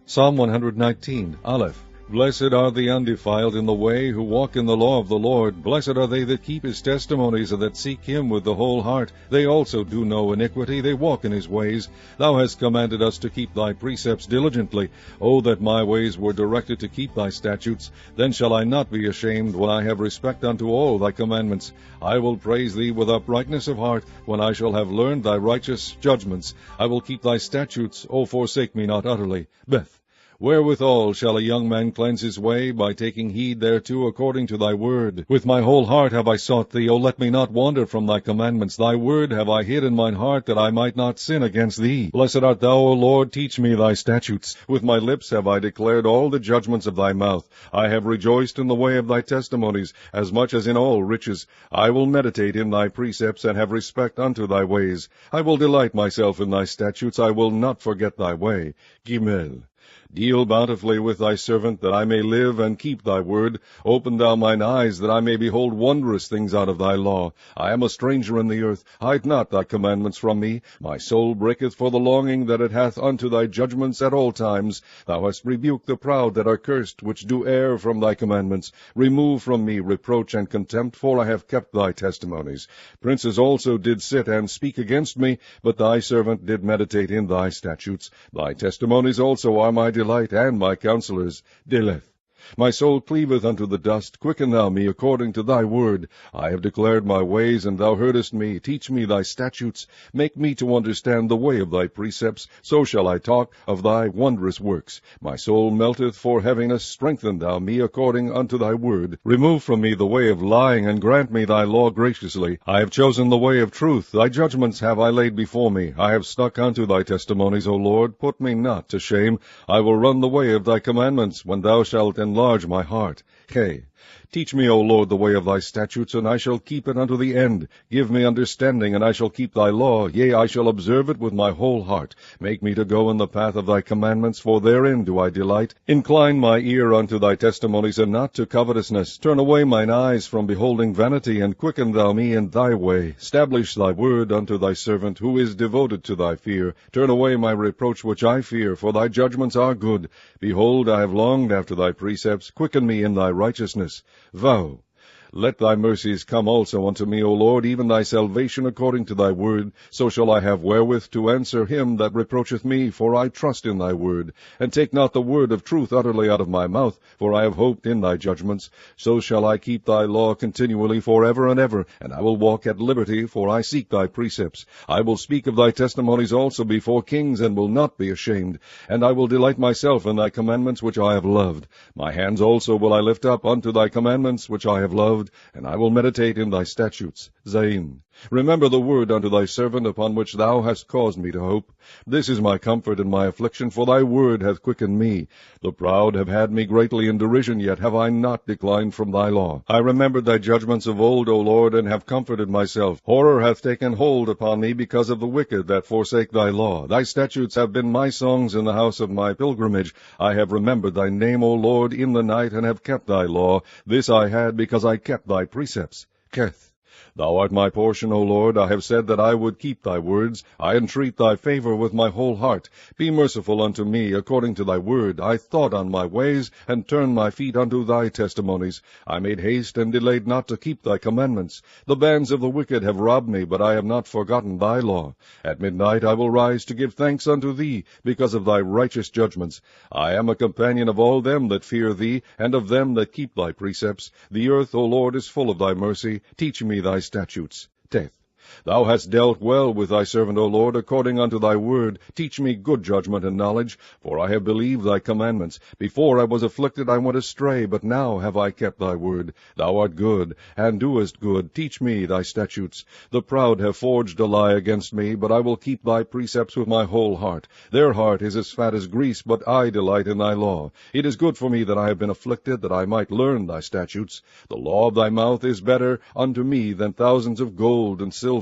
Psalm 119, Aleph. Blessed are the undefiled in the way, who walk in the law of the Lord. Blessed are they that keep his testimonies, and that seek him with the whole heart. They also do no iniquity, they walk in his ways. Thou hast commanded us to keep thy precepts diligently. O that my ways were directed to keep thy statutes! Then shall I not be ashamed, when I have respect unto all thy commandments. I will praise thee with uprightness of heart, when I shall have learned thy righteous judgments. I will keep thy statutes, O forsake me not utterly. Beth. Wherewithal shall a young man cleanse his way? By taking heed thereto according to thy word. With my whole heart have I sought thee, O let me not wander from thy commandments. Thy word have I hid in mine heart, that I might not sin against thee. Blessed art thou, O Lord, teach me thy statutes. With my lips have I declared all the judgments of thy mouth. I have rejoiced in the way of thy testimonies, as much as in all riches. I will meditate in thy precepts, and have respect unto thy ways. I will delight myself in thy statutes, I will not forget thy way. Gimel. Deal bountifully with thy servant, that I may live and keep thy word. Open thou mine eyes, that I may behold wondrous things out of thy law. I am a stranger in the earth. Hide not thy commandments from me. My soul breaketh for the longing that it hath unto thy judgments at all times. Thou hast rebuked the proud that are cursed, which do err from thy commandments. Remove from me reproach and contempt, for I have kept thy testimonies. Princes also did sit and speak against me, but thy servant did meditate in thy statutes. Thy testimonies also are my delight, and my counselors. Deleth. My soul cleaveth unto the dust. Quicken thou me according to thy word. I have declared my ways, and thou heardest me. Teach me thy statutes. Make me to understand the way of thy precepts. So shall I talk of thy wondrous works. My soul melteth for heaviness. Strengthen thou me according unto thy word. Remove from me the way of lying, and grant me thy law graciously. I have chosen the way of truth. Thy judgments have I laid before me. I have stuck unto thy testimonies, O Lord. Put me not to shame. I will run the way of thy commandments, when thou shalt enlarge my heart. K. Teach me, O Lord, the way of thy statutes, and I shall keep it unto the end. Give me understanding, and I shall keep thy law. Yea, I shall observe it with my whole heart. Make me to go in the path of thy commandments, for therein do I delight. Incline my ear unto thy testimonies, and not to covetousness. Turn away mine eyes from beholding vanity, and quicken thou me in thy way. Stablish thy word unto thy servant, who is devoted to thy fear. Turn away my reproach which I fear, for thy judgments are good. Behold, I have longed after thy precepts. Quicken me in thy righteousness. Vow. Let thy mercies come also unto me, O Lord, even thy salvation according to thy word. So shall I have wherewith to answer him that reproacheth me, for I trust in thy word. And take not the word of truth utterly out of my mouth, for I have hoped in thy judgments. So shall I keep thy law continually forever and ever, and I will walk at liberty, for I seek thy precepts. I will speak of thy testimonies also before kings, and will not be ashamed. And I will delight myself in thy commandments which I have loved. My hands also will I lift up unto thy commandments which I have loved, and I will meditate in thy statutes. Zain. Remember the word unto thy servant, upon which thou hast caused me to hope. This is my comfort in my affliction, for thy word hath quickened me. The proud have had me greatly in derision, yet have I not declined from thy law. I remembered thy judgments of old, O Lord, and have comforted myself. Horror hath taken hold upon me because of the wicked that forsake thy law. Thy statutes have been my songs in the house of my pilgrimage. I have remembered thy name, O Lord, in the night, and have kept thy law. This I had because I kept thy precepts. Keth. Thou art my portion, O Lord. I have said that I would keep thy words. I entreat thy favor with my whole heart. Be merciful unto me according to thy word. I thought on my ways, and turned my feet unto thy testimonies. I made haste and delayed not to keep thy commandments. The bands of the wicked have robbed me, but I have not forgotten thy law. At midnight I will rise to give thanks unto thee, because of thy righteous judgments. I am a companion of all them that fear thee, and of them that keep thy precepts. The earth, O Lord, is full of thy mercy. Teach me thy statutes. Teth. Thou hast dealt well with thy servant, O Lord, according unto thy word. Teach me good judgment and knowledge, for I have believed thy commandments. Before I was afflicted I went astray, but now have I kept thy word. Thou art good, and doest good. Teach me thy statutes. The proud have forged a lie against me, but I will keep thy precepts with my whole heart. Their heart is as fat as grease, but I delight in thy law. It is good for me that I have been afflicted, that I might learn thy statutes. The law of thy mouth is better unto me than thousands of gold and silver.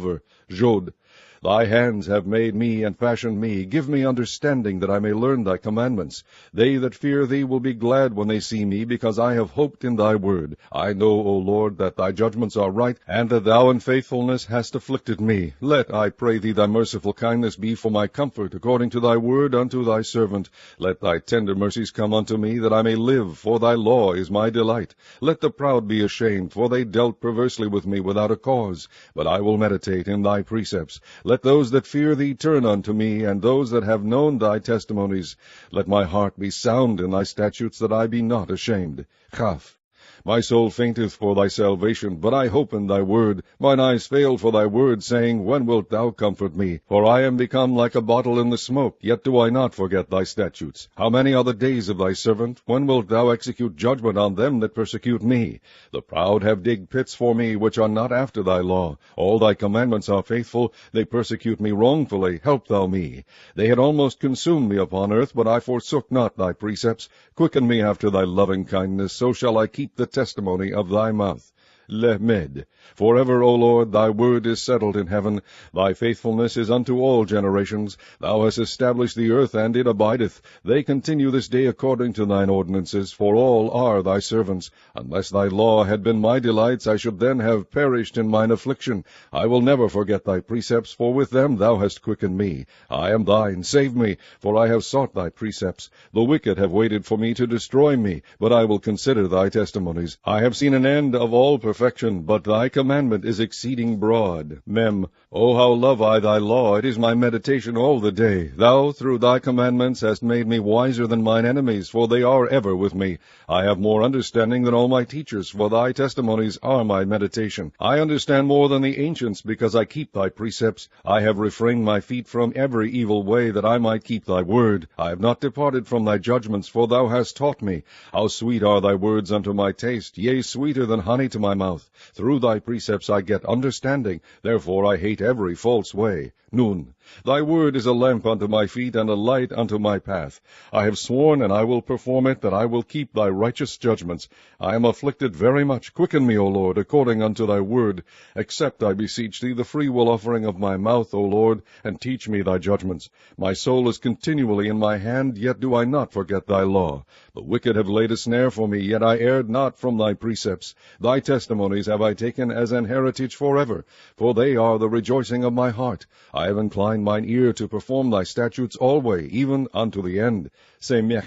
Jod. Thy hands have made me and fashioned me. Give me understanding, that I may learn thy commandments. They that fear thee will be glad when they see me, because I have hoped in thy word. I know, O Lord, that thy judgments are right, and that thou in faithfulness hast afflicted me. Let, I pray thee, thy merciful kindness be for my comfort, according to thy word unto thy servant. Let thy tender mercies come unto me, that I may live, for thy law is my delight. Let the proud be ashamed, for they dealt perversely with me without a cause. But I will meditate in thy precepts. Let those that fear thee turn unto me, and those that have known thy testimonies. Let my heart be sound in thy statutes, that I be not ashamed. Chaf. My soul fainteth for thy salvation, but I hope in thy word. Mine eyes fail for thy word, saying, When wilt thou comfort me? For I am become like a bottle in the smoke, yet do I not forget thy statutes. How many are the days of thy servant? When wilt thou execute judgment on them that persecute me? The proud have digged pits for me, which are not after thy law. All thy commandments are faithful. They persecute me wrongfully. Help thou me. They had almost consumed me upon earth, but I forsook not thy precepts. Quicken me after thy loving kindness, so shall I keep the testimony of thy mouth. Lemed. Forever, O Lord, thy word is settled in heaven. Thy faithfulness is unto all generations. Thou hast established the earth, and it abideth. They continue this day according to thine ordinances, for all are thy servants. Unless thy law had been my delights, I should then have perished in mine affliction. I will never forget thy precepts, for with them thou hast quickened me. I am thine, save me, for I have sought thy precepts. The wicked have waited for me to destroy me, but I will consider thy testimonies. I have seen an end of all perfection, but thy commandment is exceeding broad. Mem. O how love I thy law! It is my meditation all the day. Thou, through thy commandments, hast made me wiser than mine enemies, for they are ever with me. I have more understanding than all my teachers, for thy testimonies are my meditation. I understand more than the ancients, because I keep thy precepts. I have refrained my feet from every evil way, that I might keep thy word. I have not departed from thy judgments, for thou hast taught me. How sweet are thy words unto my taste, yea, sweeter than honey to my mouth. Through thy precepts I get understanding, therefore I hate every false way. Nun. Thy word is a lamp unto my feet, and a light unto my path. I have sworn, and I will perform it, that I will keep thy righteous judgments. I am afflicted very much. Quicken me, O Lord, according unto thy word. Accept, I beseech thee, the freewill offering of my mouth, O Lord, and teach me thy judgments. My soul is continually in my hand, yet do I not forget thy law. The wicked have laid a snare for me, yet I erred not from thy precepts. Thy testimonies have I taken as an heritage forever, for they are the rejoicing of my heart. I have inclined mine ear to perform thy statutes alway, even unto the end. Semech.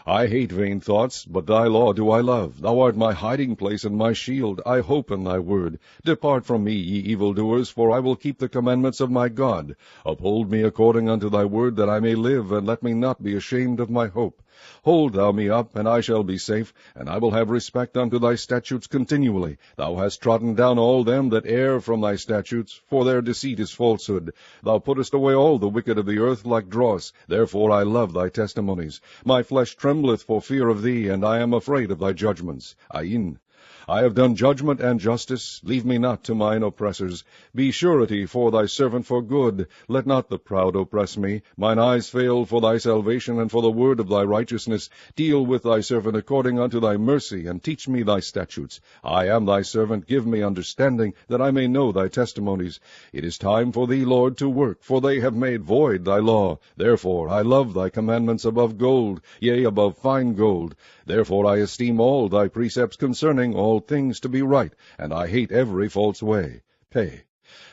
I hate vain thoughts, but thy law do I love. Thou art my hiding place and my shield. I hope in thy word. Depart from me, ye evildoers, for I will keep the commandments of my God. Uphold me according unto thy word, that I may live, and let me not be ashamed of my hope. Hold thou me up, and I shall be safe, and I will have respect unto thy statutes continually. Thou hast trodden down all them that err from thy statutes, for their deceit is falsehood. Thou puttest away all the wicked of the earth like dross. Therefore I love thy testimonies. My flesh trembleth for fear of thee, and I am afraid of thy judgments. Ayin. I have done judgment and justice. Leave me not to mine oppressors. Be surety for thy servant for good. Let not the proud oppress me. Mine eyes fail for thy salvation and for the word of thy righteousness. Deal with thy servant according unto thy mercy, and teach me thy statutes. I am thy servant. Give me understanding, that I may know thy testimonies. It is time for thee, Lord, to work, for they have made void thy law. Therefore I love thy commandments above gold, yea, above fine gold. Therefore I esteem all thy precepts concerning all things to be right, and I hate every false way. Pay.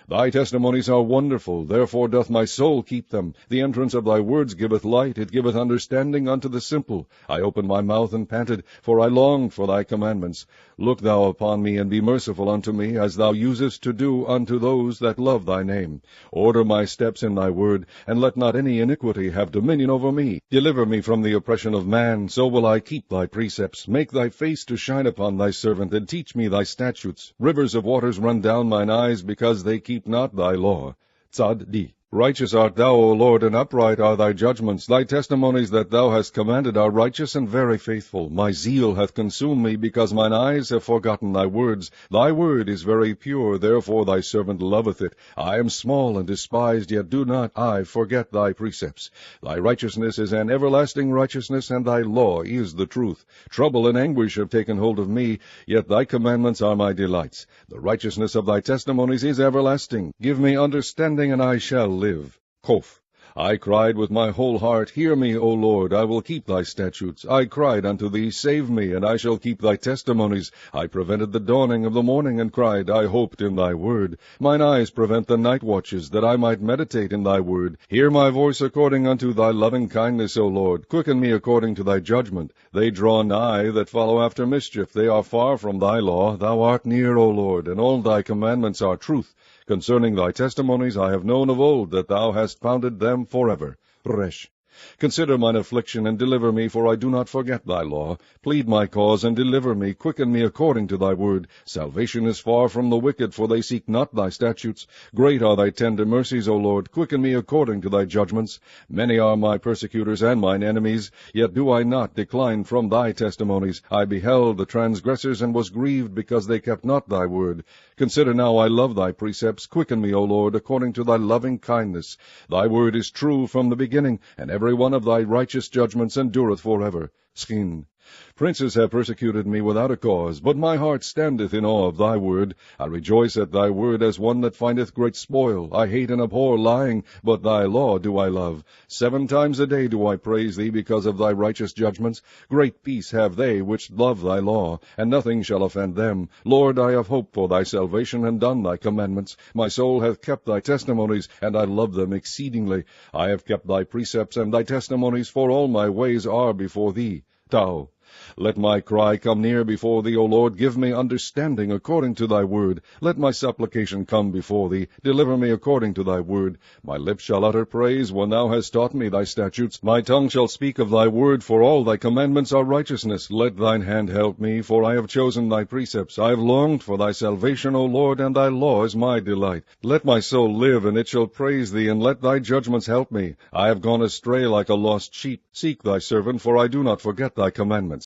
Thy testimonies are wonderful, therefore doth my soul keep them. The entrance of thy words giveth light, it giveth understanding unto the simple. I opened my mouth and panted, for I longed for thy commandments. Look thou upon me, and be merciful unto me, as thou usest to do unto those that love thy name. Order my steps in thy word, and let not any iniquity have dominion over me. Deliver me from the oppression of man, so will I keep thy precepts. Make thy face to shine upon thy servant, and teach me thy statutes. Rivers of waters run down mine eyes, because they keep not thy law. Tzad Di. Righteous art thou, O Lord, and upright are thy judgments. Thy testimonies that thou hast commanded are righteous and very faithful. My zeal hath consumed me, because mine eyes have forgotten thy words. Thy word is very pure, therefore thy servant loveth it. I am small and despised, yet do not I forget thy precepts. Thy righteousness is an everlasting righteousness, and thy law is the truth. Trouble and anguish have taken hold of me, yet thy commandments are my delights. The righteousness of thy testimonies is everlasting. Give me understanding, and I shall live. Kof. I cried with my whole heart, Hear me, O Lord, I will keep thy statutes. I cried unto thee, Save me, and I shall keep thy testimonies. I prevented the dawning of the morning, and cried, I hoped in thy word. Mine eyes prevent the night watches, that I might meditate in thy word. Hear my voice according unto thy loving kindness, O Lord. Quicken me according to thy judgment. They draw nigh that follow after mischief. They are far from thy law. Thou art near, O Lord, and all thy commandments are truth. Concerning thy testimonies I have known of old, that thou hast founded them forever. Resh. Consider mine affliction, and deliver me, for I do not forget thy law. Plead my cause, and deliver me. Quicken me according to thy word. Salvation is far from the wicked, for they seek not thy statutes. Great are thy tender mercies, O Lord. Quicken me according to thy judgments. Many are my persecutors and mine enemies, yet do I not decline from thy testimonies. I beheld the transgressors, and was grieved, because they kept not thy word. Consider now, I love thy precepts. Quicken me, O Lord, according to thy loving kindness. Thy word is true from the beginning, and every one of thy righteous judgments endureth forever. Skin. Princes have persecuted me without a cause, but my heart standeth in awe of thy word. I rejoice at thy word as one that findeth great spoil. I hate and abhor lying, but thy law do I love. 7 times a day do I praise thee because of thy righteous judgments. Great peace have they which love thy law, and nothing shall offend them. Lord, I have hoped for thy salvation, and done thy commandments. My soul hath kept thy testimonies, and I love them exceedingly. I have kept thy precepts and thy testimonies, for all my ways are before thee. Tau. Let my cry come near before thee, O Lord. Give me understanding according to thy word. Let my supplication come before thee. Deliver me according to thy word. My lips shall utter praise when thou hast taught me thy statutes. My tongue shall speak of thy word, for all thy commandments are righteousness. Let thine hand help me, for I have chosen thy precepts. I have longed for thy salvation, O Lord, and thy law is my delight. Let my soul live, and it shall praise thee, and let thy judgments help me. I have gone astray like a lost sheep. Seek thy servant, for I do not forget thy commandments.